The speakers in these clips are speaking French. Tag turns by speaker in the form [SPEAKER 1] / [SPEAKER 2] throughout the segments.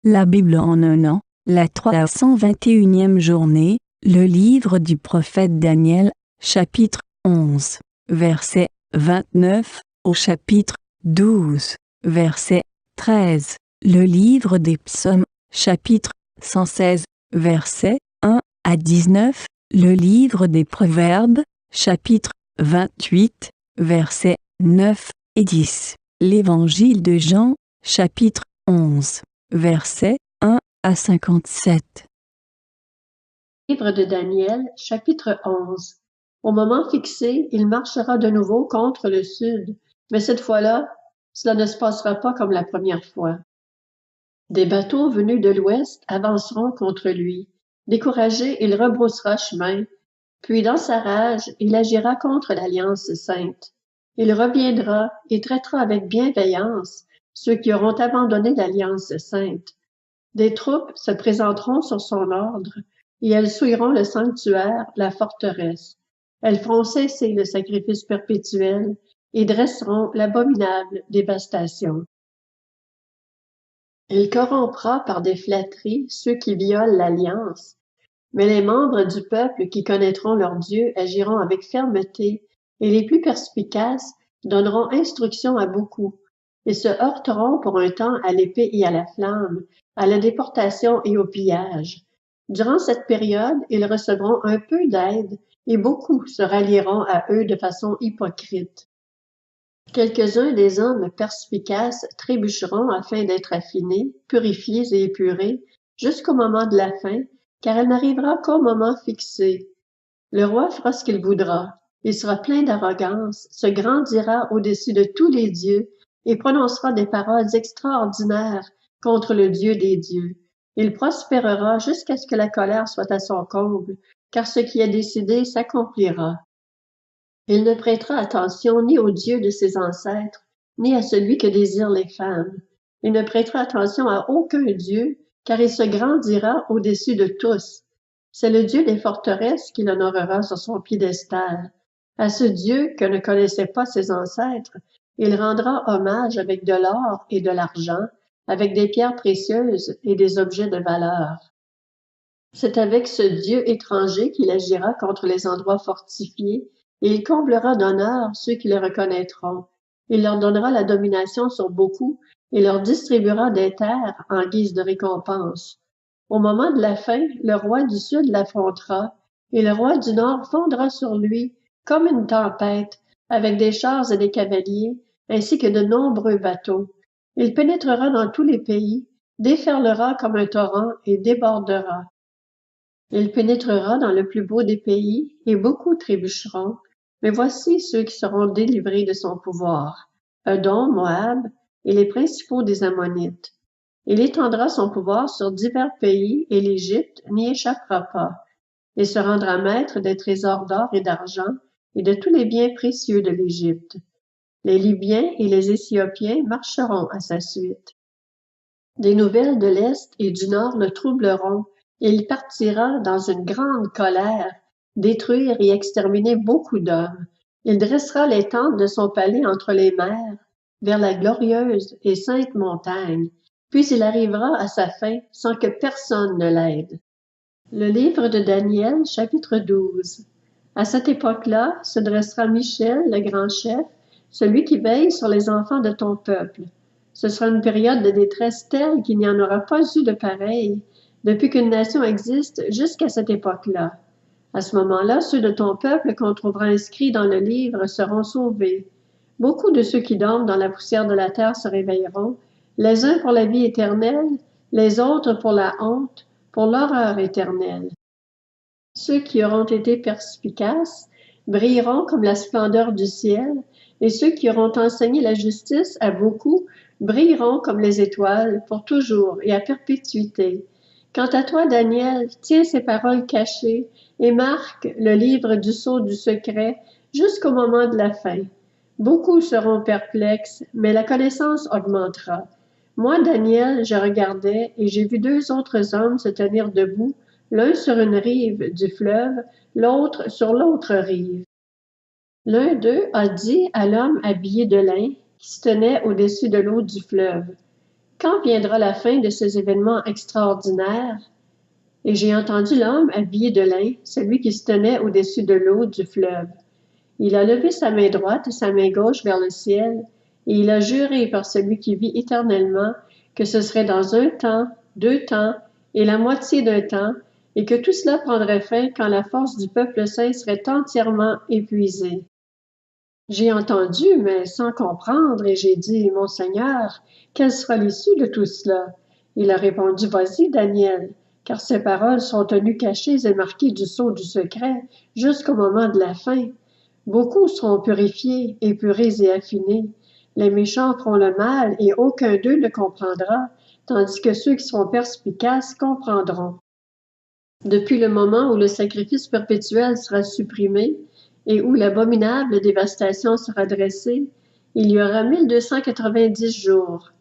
[SPEAKER 1] La Bible en un an, la 321e journée, le livre du prophète Daniel, chapitre 11, verset 29, au chapitre 12, verset 13, le livre des psaumes, chapitre 116, verset 1 à 19, le livre des proverbes, chapitre 28, versets 9 et 10, l'évangile de Jean, chapitre 11, versets 1 à 57.
[SPEAKER 2] Livre de Daniel, chapitre 11. Au moment fixé, il marchera de nouveau contre le sud, mais cette fois-là, cela ne se passera pas comme la première fois. Des bateaux venus de l'ouest avanceront contre lui. Découragé, il rebroussera chemin, puis dans sa rage, il agira contre l'Alliance sainte. Il reviendra et traitera avec bienveillance ceux qui auront abandonné l'Alliance sainte. Des troupes se présenteront sur son ordre, et elles souilleront le sanctuaire, la forteresse. Elles feront cesser le sacrifice perpétuel et dresseront l'abominable dévastation. Il corrompra par des flatteries ceux qui violent l'alliance, mais les membres du peuple qui connaîtront leur Dieu agiront avec fermeté, et les plus perspicaces donneront instruction à beaucoup. Ils se heurteront pour un temps à l'épée et à la flamme, à la déportation et au pillage. Durant cette période, ils recevront un peu d'aide, et beaucoup se rallieront à eux de façon hypocrite. Quelques-uns des hommes perspicaces trébucheront afin d'être affinés, purifiés et épurés, jusqu'au moment de la fin, car elle n'arrivera qu'au moment fixé. Le roi fera ce qu'il voudra. Il sera plein d'arrogance, se grandira au-dessus de tous les dieux et prononcera des paroles extraordinaires contre le Dieu des dieux. Il prospérera jusqu'à ce que la colère soit à son comble, car ce qui est décidé s'accomplira. Il ne prêtera attention ni au Dieu de ses ancêtres, ni à celui que désirent les femmes. Il ne prêtera attention à aucun Dieu, car il se grandira au-dessus de tous. C'est le Dieu des forteresses qu'il honorera sur son piédestal. À ce Dieu que ne connaissaient pas ses ancêtres, il rendra hommage avec de l'or et de l'argent, avec des pierres précieuses et des objets de valeur. C'est avec ce Dieu étranger qu'il agira contre les endroits fortifiés, et il comblera d'honneur ceux qui le reconnaîtront. Il leur donnera la domination sur beaucoup et leur distribuera des terres en guise de récompense. Au moment de la fin, le roi du Sud l'affrontera, et le roi du Nord fondra sur lui comme une tempête, avec des chars et des cavaliers, ainsi que de nombreux bateaux. Il pénétrera dans tous les pays, déferlera comme un torrent et débordera. Il pénétrera dans le plus beau des pays, et beaucoup trébucheront, mais voici ceux qui seront délivrés de son pouvoir, Edom, Moab, et les principaux des Ammonites. Il étendra son pouvoir sur divers pays, et l'Égypte n'y échappera pas. Il se rendra maître des trésors d'or et d'argent, et de tous les biens précieux de l'Égypte. Les Libyens et les Éthiopiens marcheront à sa suite. Des nouvelles de l'Est et du Nord le troubleront, et il partira dans une grande colère, détruire et exterminer beaucoup d'hommes. Il dressera les tentes de son palais entre les mers, vers la glorieuse et sainte montagne, puis il arrivera à sa fin sans que personne ne l'aide. Le livre de Daniel, chapitre 12. À cette époque-là se dressera Michel, le grand chef, celui qui veille sur les enfants de ton peuple. Ce sera une période de détresse telle qu'il n'y en aura pas eu de pareille depuis qu'une nation existe jusqu'à cette époque-là. À ce moment-là, ceux de ton peuple qu'on trouvera inscrits dans le livre seront sauvés. Beaucoup de ceux qui dorment dans la poussière de la terre se réveilleront, les uns pour la vie éternelle, les autres pour la honte, pour l'horreur éternelle. Ceux qui auront été perspicaces brilleront comme la splendeur du ciel, et ceux qui auront enseigné la justice à beaucoup brilleront comme les étoiles pour toujours et à perpétuité. Quant à toi, Daniel, tiens ces paroles cachées et marque le livre du sceau du secret jusqu'au moment de la fin. Beaucoup seront perplexes, mais la connaissance augmentera. Moi, Daniel, je regardais et j'ai vu deux autres hommes se tenir debout, l'un sur une rive du fleuve, l'autre sur l'autre rive. L'un d'eux a dit à l'homme habillé de lin qui se tenait au-dessus de l'eau du fleuve, « Quand viendra la fin de ces événements extraordinaires? Et j'ai entendu l'homme habillé de lin, celui qui se tenait au-dessus de l'eau du fleuve. Il a levé sa main droite et sa main gauche vers le ciel, et il a juré par celui qui vit éternellement que ce serait dans 1 temps, 2 temps, et la moitié d'un temps, et que tout cela prendrait fin quand la force du peuple saint serait entièrement épuisée. J'ai entendu, mais sans comprendre, et j'ai dit, Mon Seigneur, quelle sera l'issue de tout cela? Il a répondu, Vas-y, Daniel, car ces paroles sont tenues cachées et marquées du sceau du secret jusqu'au moment de la fin. Beaucoup seront purifiés, épurés et affinés. Les méchants feront le mal et aucun d'eux ne comprendra, tandis que ceux qui seront perspicaces comprendront. Depuis le moment où le sacrifice perpétuel sera supprimé et où l'abominable dévastation sera dressée, il y aura 1290 jours.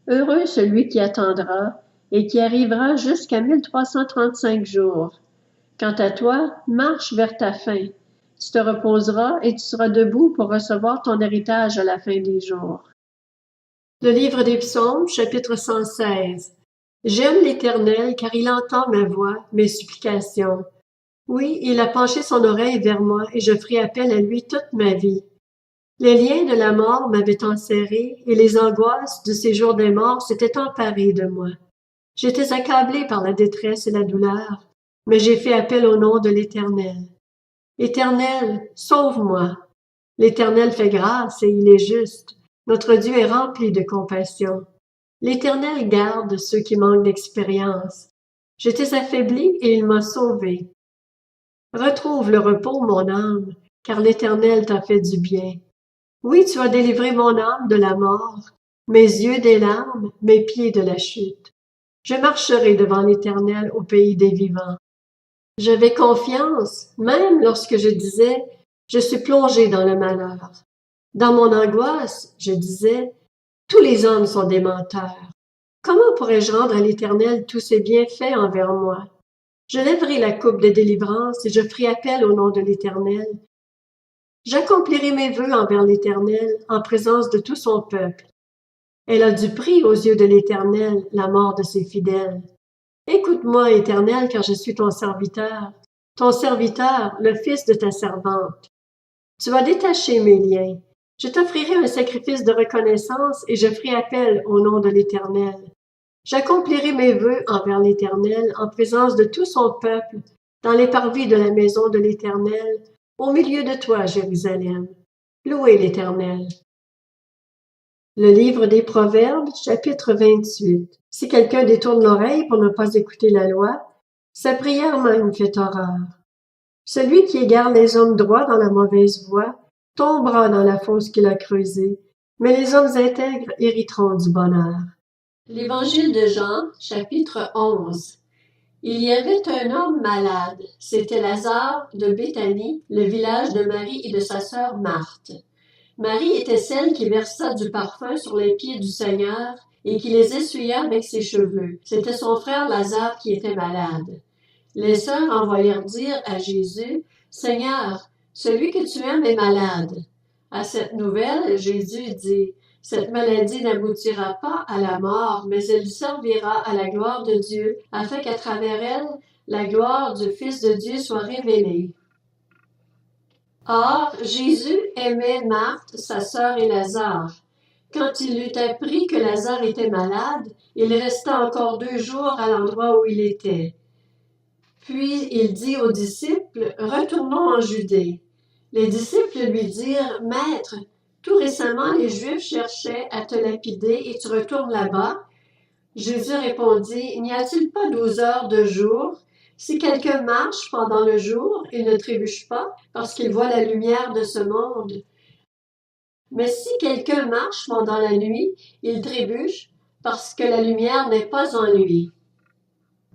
[SPEAKER 2] Heureux celui qui attendra et qui arrivera jusqu'à 1335 jours. Quant à toi, marche vers ta fin. Tu te reposeras et tu seras debout pour recevoir ton héritage à la fin des jours. Le livre des Psaumes, chapitre 116. J'aime l'Éternel car il entend ma voix, mes supplications. Oui, il a penché son oreille vers moi et je ferai appel à lui toute ma vie. Les liens de la mort m'avaient enserré et les angoisses du séjour des morts s'étaient emparées de moi. J'étais accablé par la détresse et la douleur, mais j'ai fait appel au nom de l'Éternel. Éternel, sauve-moi. L'Éternel fait grâce et il est juste. Notre Dieu est rempli de compassion. L'Éternel garde ceux qui manquent d'expérience. J'étais affaibli et il m'a sauvé. Retrouve le repos, mon âme, car l'Éternel t'a fait du bien. Oui, tu as délivré mon âme de la mort, mes yeux des larmes, mes pieds de la chute. Je marcherai devant l'Éternel au pays des vivants. J'avais confiance, même lorsque je disais « Je suis plongé dans le malheur ». Dans mon angoisse, je disais « Tous les hommes sont des menteurs. Comment pourrais-je rendre à l'Éternel tous ses bienfaits envers moi? Je lèverai la coupe de délivrance et je ferai appel au nom de l'Éternel. J'accomplirai mes vœux envers l'Éternel en présence de tout son peuple. Elle a du prix aux yeux de l'Éternel, la mort de ses fidèles. Écoute-moi, Éternel, car je suis ton serviteur, le fils de ta servante. Tu vas détacher mes liens. Je t'offrirai un sacrifice de reconnaissance et je ferai appel au nom de l'Éternel. J'accomplirai mes vœux envers l'Éternel en présence de tout son peuple, dans les parvis de la maison de l'Éternel, au milieu de toi, Jérusalem. Louez l'Éternel. Le livre des Proverbes, chapitre 28. Si quelqu'un détourne l'oreille pour ne pas écouter la loi, sa prière même fait horreur. Celui qui égare les hommes droits dans la mauvaise voie tombera dans la fosse qu'il a creusée, mais les hommes intègres hériteront du bonheur. L'Évangile de Jean, chapitre 11. Il y avait un homme malade, c'était Lazare de Béthanie, le village de Marie et de sa sœur Marthe. Marie était celle qui versa du parfum sur les pieds du Seigneur et qui les essuya avec ses cheveux. C'était son frère Lazare qui était malade. Les sœurs envoyèrent dire à Jésus, « Seigneur, celui que tu aimes est malade. » À cette nouvelle, Jésus dit, « Cette maladie n'aboutira pas à la mort, mais elle servira à la gloire de Dieu, afin qu'à travers elle, la gloire du Fils de Dieu soit révélée. » Or, Jésus aimait Marthe, sa sœur et Lazare. Quand il eut appris que Lazare était malade, il resta encore 2 jours à l'endroit où il était. Puis il dit aux disciples, « Retournons en Judée. » Les disciples lui dirent, « Maître, tout récemment les Juifs cherchaient à te lapider et tu retournes là-bas. » Jésus répondit, « N'y a-t-il pas 12 heures de jour? Si quelqu'un marche pendant le jour, il ne trébuche pas, parce qu'il voit la lumière de ce monde. Mais si quelqu'un marche pendant la nuit, il trébuche, parce que la lumière n'est pas en lui. »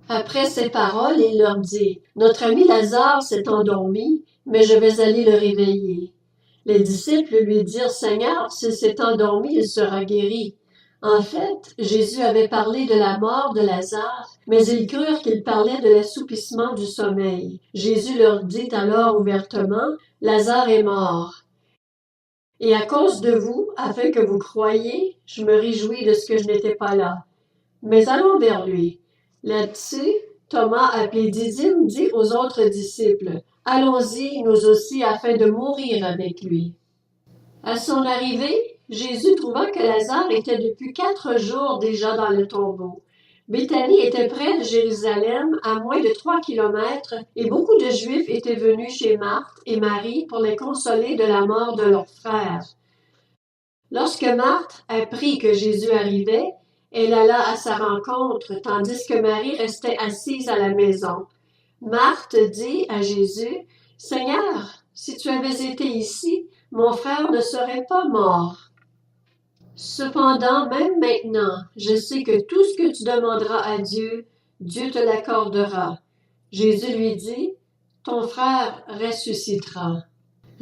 [SPEAKER 2] Après ces paroles, il leur dit, « Notre ami Lazare s'est endormi, mais je vais aller le réveiller. » Les disciples lui dirent, « Seigneur, s'il s'est endormi, il sera guéri. » En fait, Jésus avait parlé de la mort de Lazare, mais ils crurent qu'il parlait de l'assoupissement du sommeil. Jésus leur dit alors ouvertement, « Lazare est mort. Et à cause de vous, afin que vous croyiez, je me réjouis de ce que je n'étais pas là, Mais allons vers lui. Là-dessus, Thomas, appelé Didyme, dit aux autres disciples, « Allons-y, nous aussi, afin de mourir avec lui. » À son arrivée, Jésus trouva que Lazare était depuis 4 jours déjà dans le tombeau. Béthanie était près de Jérusalem, à moins de 3 kilomètres, et beaucoup de Juifs étaient venus chez Marthe et Marie pour les consoler de la mort de leur frère. Lorsque Marthe apprit que Jésus arrivait, elle alla à sa rencontre, tandis que Marie restait assise à la maison. Marthe dit à Jésus, « Seigneur, si tu avais été ici, mon frère ne serait pas mort. Cependant, même maintenant, je sais que tout ce que tu demanderas à Dieu, Dieu te l'accordera. » Jésus lui dit, « Ton frère ressuscitera. »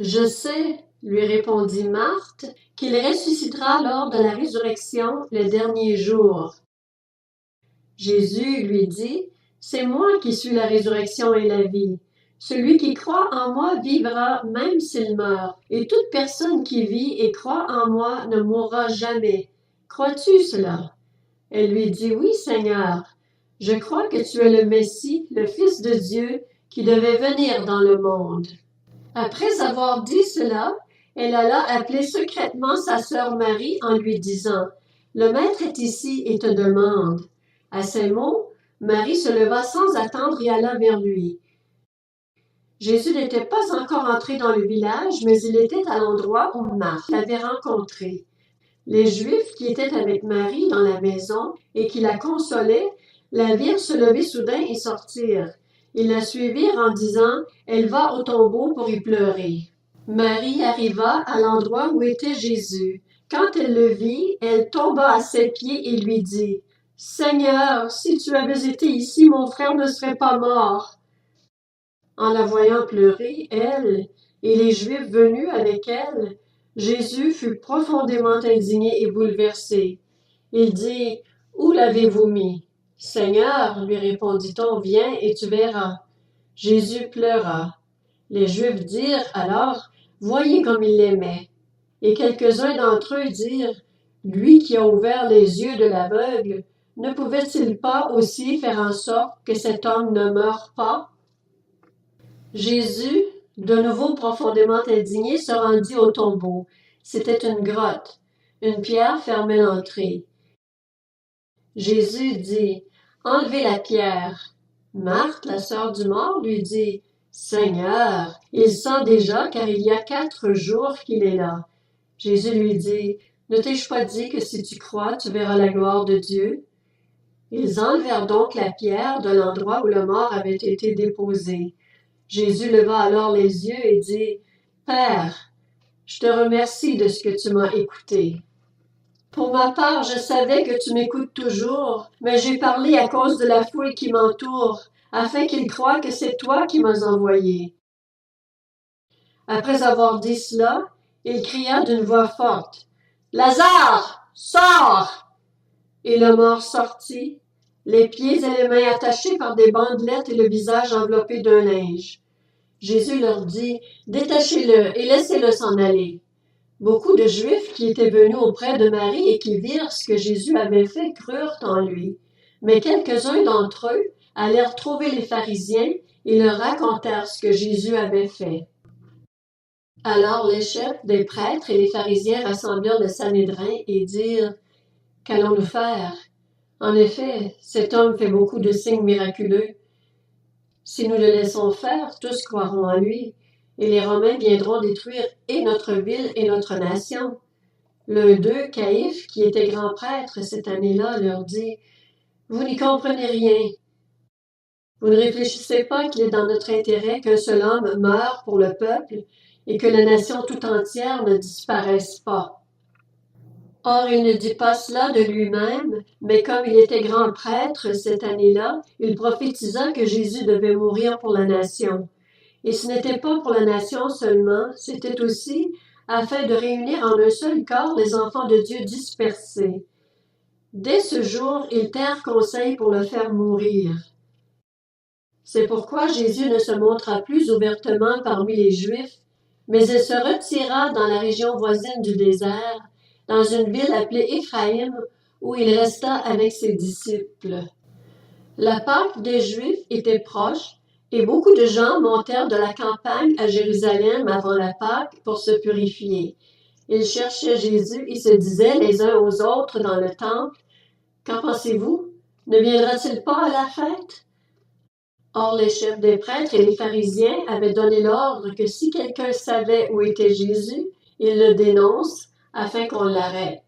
[SPEAKER 2] « Je sais, lui répondit Marthe, qu'il ressuscitera lors de la résurrection le dernier jour. Jésus lui dit, « C'est moi qui suis la résurrection et la vie. Celui qui croit en moi vivra même s'il meurt, et toute personne qui vit et croit en moi ne mourra jamais. Crois-tu cela? » Elle lui dit, « Oui, Seigneur, je crois que tu es le Messie, le Fils de Dieu, qui devait venir dans le monde. » Après avoir dit cela, elle alla appeler secrètement sa sœur Marie en lui disant, « Le Maître est ici et te demande. » À ces mots, Marie se leva sans attendre et alla vers lui. Jésus n'était pas encore entré dans le village, mais il était à l'endroit où Marthe l'avait rencontré. Les Juifs qui étaient avec Marie dans la maison et qui la consolaient, la virent se lever soudain et sortir. Ils la suivirent en disant, « Elle va au tombeau pour y pleurer. » Marie arriva à l'endroit où était Jésus. Quand elle le vit, elle tomba à ses pieds et lui dit, « Seigneur, si tu avais été ici, mon frère ne serait pas mort. » En la voyant pleurer, elle et les Juifs venus avec elle, Jésus fut profondément indigné et bouleversé. Il dit, « Où l'avez-vous mis? » « Seigneur, lui répondit-on, viens et tu verras. » Jésus pleura. Les Juifs dirent alors, « Voyez comme il l'aimait. » Et quelques-uns d'entre eux dirent, « Lui qui a ouvert les yeux de l'aveugle, ne pouvait-il pas aussi faire en sorte que cet homme ne meure pas? » Jésus, de nouveau profondément indigné, se rendit au tombeau. C'était une grotte. Une pierre fermait l'entrée. Jésus dit, « Enlevez la pierre. » Marthe, la sœur du mort, lui dit, « Seigneur, il sent déjà car il y a 4 jours qu'il est là. » Jésus lui dit, « Ne t'ai-je pas dit que si tu crois, tu verras la gloire de Dieu? » Ils enlevèrent donc la pierre de l'endroit où le mort avait été déposé. Jésus leva alors les yeux et dit, « Père, je te remercie de ce que tu m'as écouté. Pour ma part, je savais que tu m'écoutes toujours, mais j'ai parlé à cause de la foule qui m'entoure, afin qu'ils croient que c'est toi qui m'as envoyé. » Après avoir dit cela, il cria d'une voix forte, « Lazare, sors! » Et le mort sortit, les pieds et les mains attachés par des bandelettes et le visage enveloppé d'un linge. Jésus leur dit, « Détachez-le et laissez-le s'en aller. » Beaucoup de Juifs qui étaient venus auprès de Marie et qui virent ce que Jésus avait fait crurent en lui. Mais quelques-uns d'entre eux allèrent trouver les pharisiens et leur racontèrent ce que Jésus avait fait. Alors les chefs des prêtres et les pharisiens rassemblèrent le Sanhédrin et dirent, « Qu'allons-nous faire? En effet, cet homme fait beaucoup de signes miraculeux. Si nous le laissons faire, tous croiront en lui. Et les Romains viendront détruire et notre ville et notre nation. » L'un d'eux, Caïphe, qui était grand prêtre cette année-là, leur dit, « Vous n'y comprenez rien. Vous ne réfléchissez pas qu'il est dans notre intérêt qu'un seul homme meure pour le peuple et que la nation tout entière ne disparaisse pas. » Or, il ne dit pas cela de lui-même, mais comme il était grand prêtre cette année-là, il prophétisa que Jésus devait mourir pour la nation. Et ce n'était pas pour la nation seulement, c'était aussi afin de réunir en un seul corps les enfants de Dieu dispersés. Dès ce jour, ils tinrent conseil pour le faire mourir. C'est pourquoi Jésus ne se montra plus ouvertement parmi les Juifs, mais il se retira dans la région voisine du désert, dans une ville appelée Éphraïm, où il resta avec ses disciples. La Pâque des Juifs était proche, et beaucoup de gens montèrent de la campagne à Jérusalem avant la Pâque pour se purifier. Ils cherchaient Jésus et se disaient les uns aux autres dans le temple, « Qu'en pensez-vous? Ne viendra-t-il pas à la fête? » Or les chefs des prêtres et les pharisiens avaient donné l'ordre que si quelqu'un savait où était Jésus, il le dénonce afin qu'on l'arrête.